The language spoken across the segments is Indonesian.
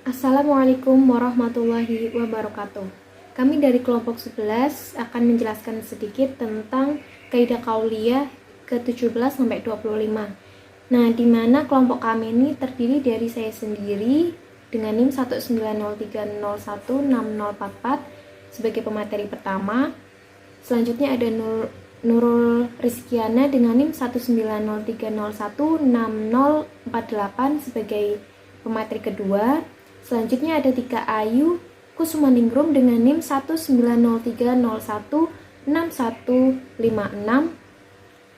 Assalamualaikum warahmatullahi wabarakatuh. Kami dari kelompok 11 akan menjelaskan sedikit tentang kaidah qauliyah ke-17 sampai 25. Nah, di mana kelompok kami ini terdiri dari saya sendiri dengan NIM 19030160044 sebagai pemateri pertama. Selanjutnya ada Nurul Rizkiana dengan NIM 19030160048 sebagai pemateri kedua. Selanjutnya ada Tika Ayu Kusumaningrum dengan NIM 190306156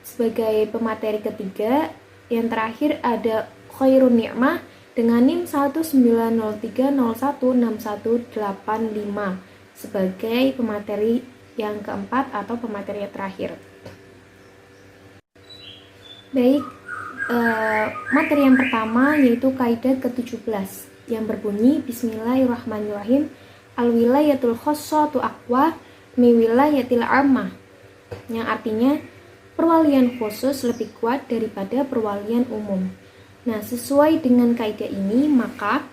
sebagai pemateri ketiga. Yang terakhir ada Khairun Ni'mah dengan NIM 19030616185 sebagai pemateri yang keempat atau pemateri yang terakhir. Baik, materi yang pertama yaitu kaidah ke-17 yang berbunyi Bismillahirrahmanirrahim, al-wilayatul khossatu aqwa mi wilayatil ammah, yang artinya perwalian khusus lebih kuat daripada perwalian umum. Nah, sesuai dengan kaidah ini, maka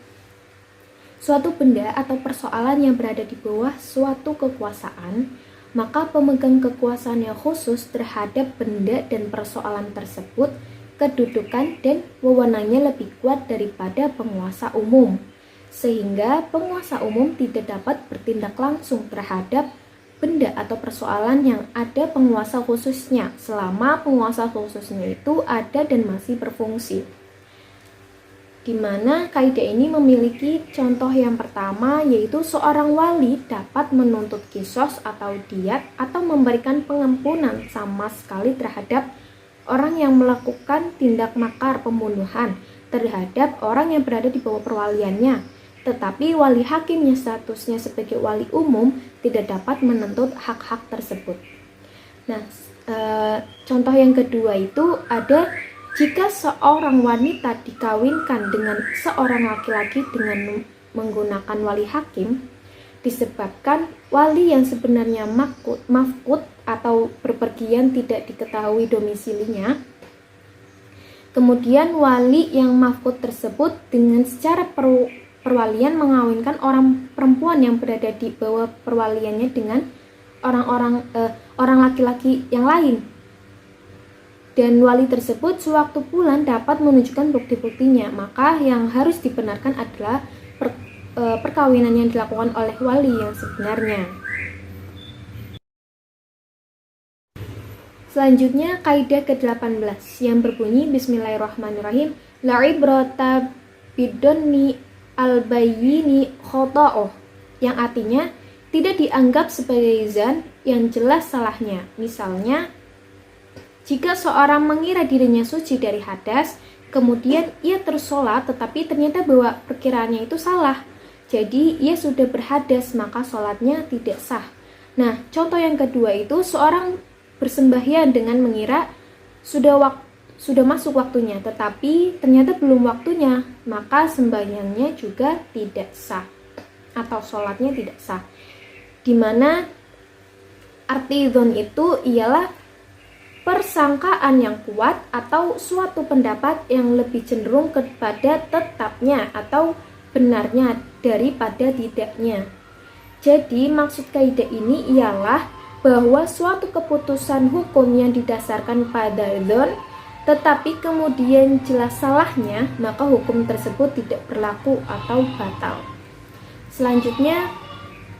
suatu benda atau persoalan yang berada di bawah suatu kekuasaan, maka pemegang kekuasaan yang khusus terhadap benda dan persoalan tersebut kedudukan dan wewenangnya lebih kuat daripada penguasa umum, sehingga penguasa umum tidak dapat bertindak langsung terhadap benda atau persoalan yang ada penguasa khususnya selama penguasa khususnya itu ada dan masih berfungsi. Di mana kaidah ini memiliki contoh yang pertama, yaitu seorang wali dapat menuntut qisas atau diat atau memberikan pengampunan sama sekali terhadap orang yang melakukan tindak makar pembunuhan terhadap orang yang berada di bawah perwaliannya, tetapi wali hakim yang statusnya sebagai wali umum tidak dapat menuntut hak-hak tersebut. Nah, contoh yang kedua itu ada jika seorang wanita dikawinkan dengan seorang laki-laki dengan menggunakan wali hakim, disebabkan wali yang sebenarnya mafqud atau berpergian tidak diketahui domisilinya, kemudian wali yang mafqud tersebut dengan secara perwalian mengawinkan orang perempuan yang berada di bawah perwaliannya dengan orang laki-laki yang lain, dan wali tersebut sewaktu pulang dapat menunjukkan bukti-buktinya, maka yang harus dibenarkan adalah perkawinan yang dilakukan oleh wali yang sebenarnya. Selanjutnya kaidah ke-18 yang berbunyi Bismillahirrahmanirrahim, la ibrata bidonni al-bayyini khata'uh, yang artinya tidak dianggap sebagai zan yang jelas salahnya. Misalnya, jika seorang mengira dirinya suci dari hadas, kemudian ia terus sholat tetapi ternyata bahwa perkiraannya itu salah, jadi ia sudah berhadas, maka sholatnya tidak sah. Nah, contoh yang kedua itu seorang bersembahyang dengan mengira sudah masuk waktunya, tetapi ternyata belum waktunya, maka sembahyangnya juga tidak sah atau sholatnya tidak sah. Dimana arti dzon itu ialah persangkaan yang kuat atau suatu pendapat yang lebih cenderung kepada tetapnya atau benarnya daripada tidaknya. Jadi maksud kaidah ini ialah bahwa suatu keputusan hukum yang didasarkan pada dzon tetapi kemudian jelas salahnya, maka hukum tersebut tidak berlaku atau batal. Selanjutnya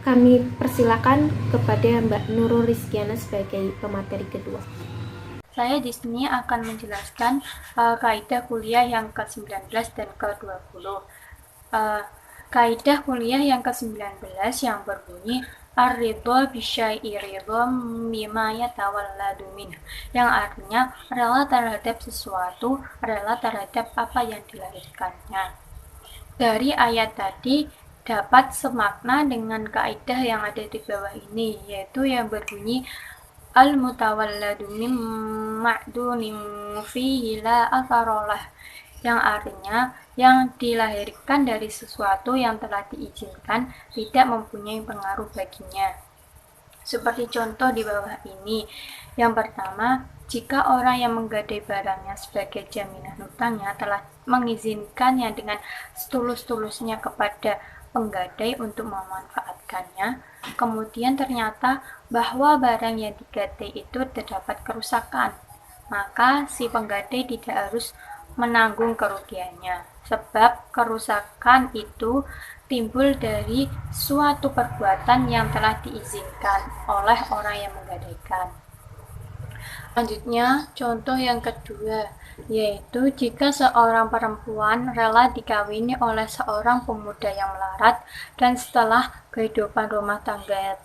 kami persilakan kepada Mbak Nurul Rizkiana sebagai pemateri kedua. Saya di sini akan menjelaskan kaidah kuliah yang ke-19 dan ke-20. Kaidah kuliah yang ke-19 yang berbunyi ar-ridha bisyai'i ridha mimma yatawalladu minhu, yang artinya rela terhadap sesuatu, rela terhadap apa yang dilahirkannya. Dari ayat tadi dapat semakna dengan kaidah yang ada di bawah ini, yaitu yang berbunyi al-mutawalladu min ma'dunin fihi la atharolah, yang artinya yang dilahirkan dari sesuatu yang telah diizinkan tidak mempunyai pengaruh baginya. Seperti contoh di bawah ini. Yang pertama, jika orang yang menggadai barangnya sebagai jaminan hutangnya telah mengizinkannya dengan setulus-tulusnya kepada penggadai untuk memanfaatkannya, kemudian ternyata bahwa barang yang digadai itu terdapat kerusakan, maka si penggadai tidak harus menanggung kerugiannya, sebab kerusakan itu timbul dari suatu perbuatan yang telah diizinkan oleh orang yang menggadaikan. Selanjutnya, contoh yang kedua, yaitu jika seorang perempuan rela dikawini oleh seorang pemuda yang melarat dan setelah kehidupan rumah tangganya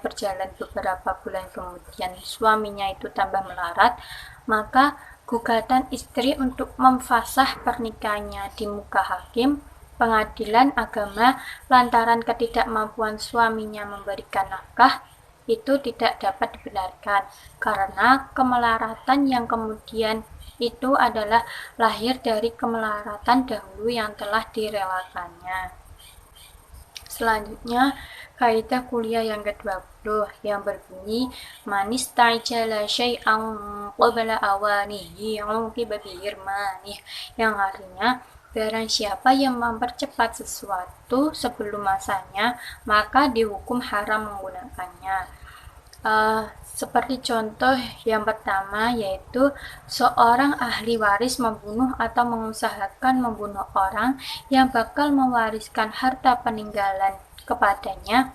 berjalan beberapa bulan kemudian suaminya itu tambah melarat, maka gugatan istri untuk memfasah pernikahannya di muka hakim pengadilan agama lantaran ketidakmampuan suaminya memberikan nafkah itu tidak dapat dibenarkan karena kemelaratan yang kemudian itu adalah lahir dari kemelaratan dahulu yang telah direlakannya. Selanjutnya, kaidah kuliah yang ke-20 yang berbunyi manis ta'jala syai'an qabla awanihi uqiba bihirmanih, yang artinya barang siapa yang mempercepat sesuatu sebelum masanya, maka dihukum haram menggunakannya. Seperti contoh yang pertama, yaitu seorang ahli waris membunuh atau mengusahakan membunuh orang yang bakal mewariskan harta peninggalan kepadanya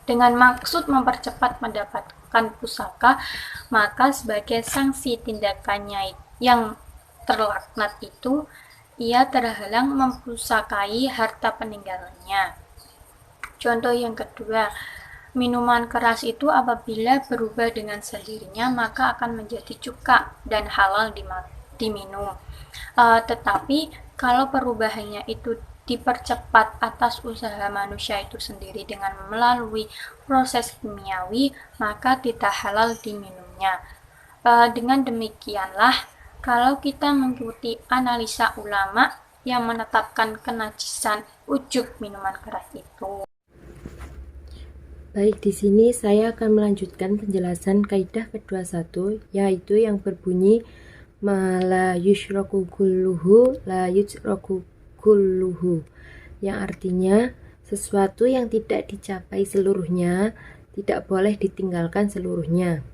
dengan maksud mempercepat mendapatkan pusaka, maka sebagai sanksi tindakannya yang terlaknat itu, ia terhalang mempusakai harta peninggalannya. Contoh yang kedua, minuman keras itu apabila berubah dengan sendirinya maka akan menjadi cuka dan halal diminum. Tetapi kalau perubahannya itu dipercepat atas usaha manusia itu sendiri dengan melalui proses kimiawi, maka tidak halal diminumnya. Dengan demikianlah, kalau kita mengikuti analisa ulama yang menetapkan kenajisan ujub minuman keras itu. Baik, di sini saya akan melanjutkan penjelasan kaidah ke-21, yaitu yang berbunyi ma la yusyraku kulluhu la yujraku kulluhu, yang artinya sesuatu yang tidak dicapai seluruhnya tidak boleh ditinggalkan seluruhnya.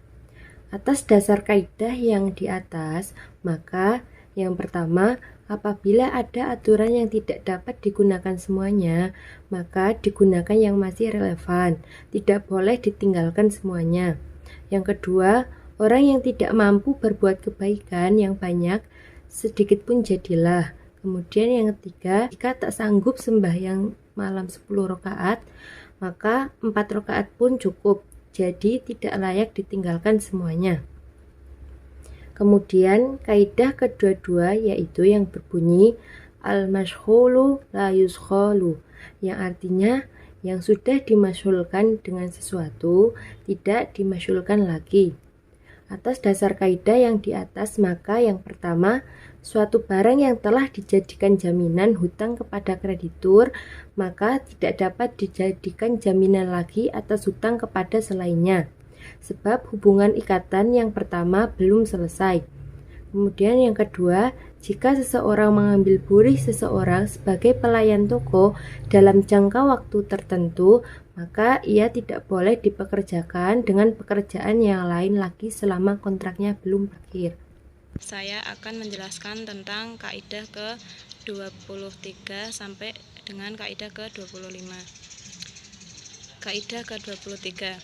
Atas dasar kaidah yang di atas, maka yang pertama, apabila ada aturan yang tidak dapat digunakan semuanya, maka digunakan yang masih relevan, tidak boleh ditinggalkan semuanya. Yang kedua, orang yang tidak mampu berbuat kebaikan yang banyak, sedikit pun jadilah. Kemudian yang ketiga, jika tak sanggup sembahyang malam 10 rakaat, maka 4 rakaat pun cukup. Jadi tidak layak ditinggalkan semuanya. Kemudian kaidah kedua-dua yaitu yang berbunyi al-mashghulu la yushghalu, yang artinya yang sudah dimasyhulkan dengan sesuatu tidak dimasyhulkan lagi. Atas dasar kaidah yang di atas, maka yang pertama, suatu barang yang telah dijadikan jaminan hutang kepada kreditur, maka tidak dapat dijadikan jaminan lagi atas hutang kepada selainnya, sebab hubungan ikatan yang pertama belum selesai. Kemudian yang kedua, jika seseorang mengambil buruh seseorang sebagai pelayan toko dalam jangka waktu tertentu, maka ia tidak boleh dipekerjakan dengan pekerjaan yang lain lagi selama kontraknya belum berakhir. Saya akan menjelaskan tentang kaidah ke-23 sampai dengan kaidah ke-25. Kaidah ke-23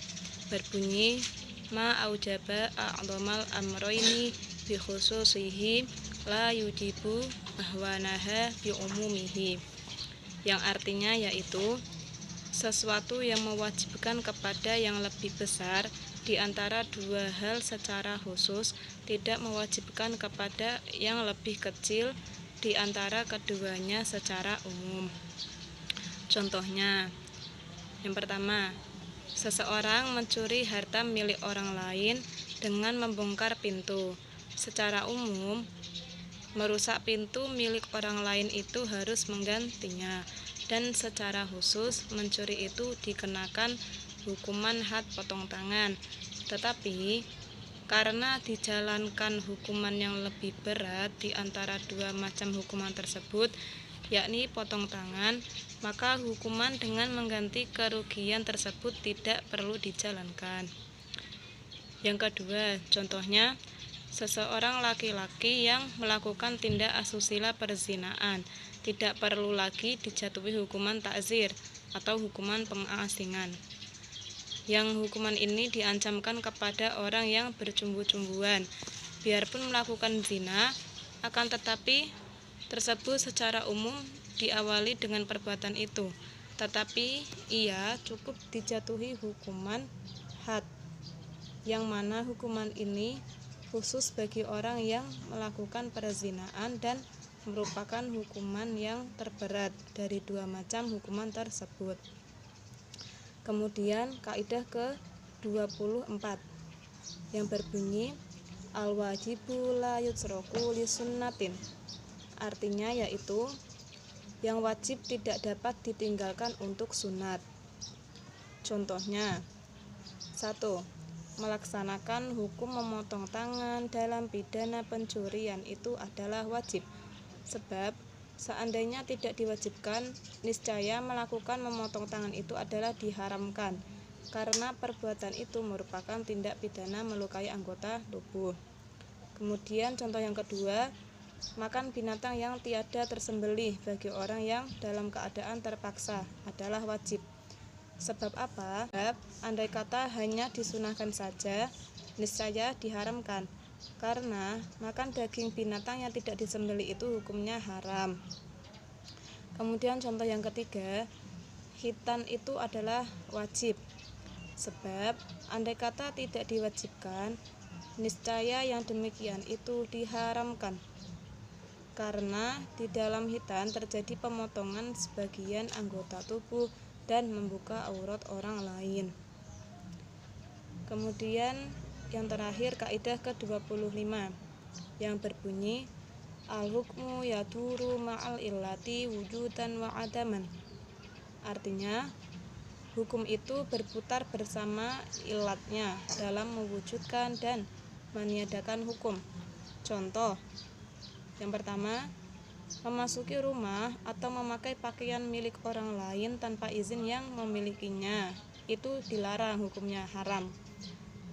berbunyi ma aujaba a'dhamal amroini bi khususihi la yujibu ahwanaha bi umumihi, yang artinya yaitu sesuatu yang mewajibkan kepada yang lebih besar di antara dua hal secara khusus tidak mewajibkan kepada yang lebih kecil di antara keduanya secara umum. Contohnya, yang pertama, seseorang mencuri harta milik orang lain dengan membongkar pintu. Secara umum, merusak pintu milik orang lain itu harus menggantinya, dan secara khusus mencuri itu dikenakan hukuman had potong tangan. Tetapi karena dijalankan hukuman yang lebih berat di antara dua macam hukuman tersebut, yakni potong tangan, maka hukuman dengan mengganti kerugian tersebut tidak perlu dijalankan. Yang kedua, contohnya seseorang laki-laki yang melakukan tindak asusila perzinaan tidak perlu lagi dijatuhi hukuman takzir atau hukuman pengasingan. Yang hukuman ini diancamkan kepada orang yang bercumbu-cumbuan, biarpun melakukan zina, akan tetapi tersebut secara umum diawali dengan perbuatan itu, tetapi ia cukup dijatuhi hukuman had, yang mana hukuman ini khusus bagi orang yang melakukan perzinaan dan merupakan hukuman yang terberat dari dua macam hukuman tersebut. Kemudian kaidah ke-24 yang berbunyi al-wajibu la yutsroku li sunnatin, artinya yaitu yang wajib tidak dapat ditinggalkan untuk sunat. Contohnya, 1. Melaksanakan hukum memotong tangan dalam pidana pencurian itu adalah wajib, sebab seandainya tidak diwajibkan, niscaya melakukan memotong tangan itu adalah diharamkan, karena perbuatan itu merupakan tindak pidana melukai anggota tubuh. Kemudian contoh yang kedua, makan binatang yang tiada tersembelih bagi orang yang dalam keadaan terpaksa adalah wajib. Sebab apa? Sebab andai kata hanya disunahkan saja, niscaya diharamkan, karena makan daging binatang yang tidak disembelih itu hukumnya haram. Kemudian contoh yang ketiga, khitan itu adalah wajib. Sebab andai kata tidak diwajibkan, niscaya yang demikian itu diharamkan, karena di dalam khitan terjadi pemotongan sebagian anggota tubuh dan membuka aurat orang lain. Kemudian yang terakhir kaidah ke-25 yang berbunyi al-hukmu yaduru ma'al illati wujudan wa adaman, artinya hukum itu berputar bersama ilatnya dalam mewujudkan dan meniadakan hukum. Contoh yang pertama, memasuki rumah atau memakai pakaian milik orang lain tanpa izin yang memilikinya itu dilarang, hukumnya haram,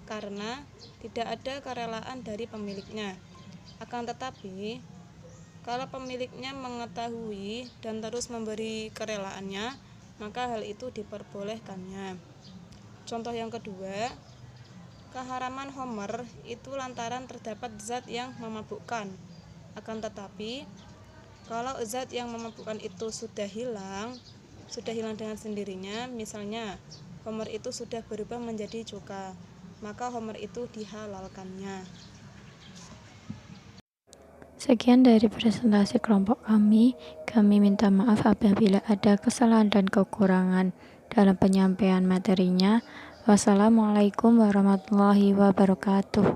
karena tidak ada kerelaan dari pemiliknya. Akan tetapi kalau pemiliknya mengetahui dan terus memberi kerelaannya, maka hal itu diperbolehkannya. Contoh yang kedua, keharaman homer itu lantaran terdapat zat yang memabukkan. Akan tetapi kalau zat yang memabukkan itu sudah hilang dengan sendirinya, misalnya homer itu sudah berubah menjadi cuka, maka homer itu dihalalkannya. Sekian dari presentasi kelompok kami. Kami minta maaf apabila ada kesalahan dan kekurangan dalam penyampaian materinya. Wassalamualaikum warahmatullahi wabarakatuh.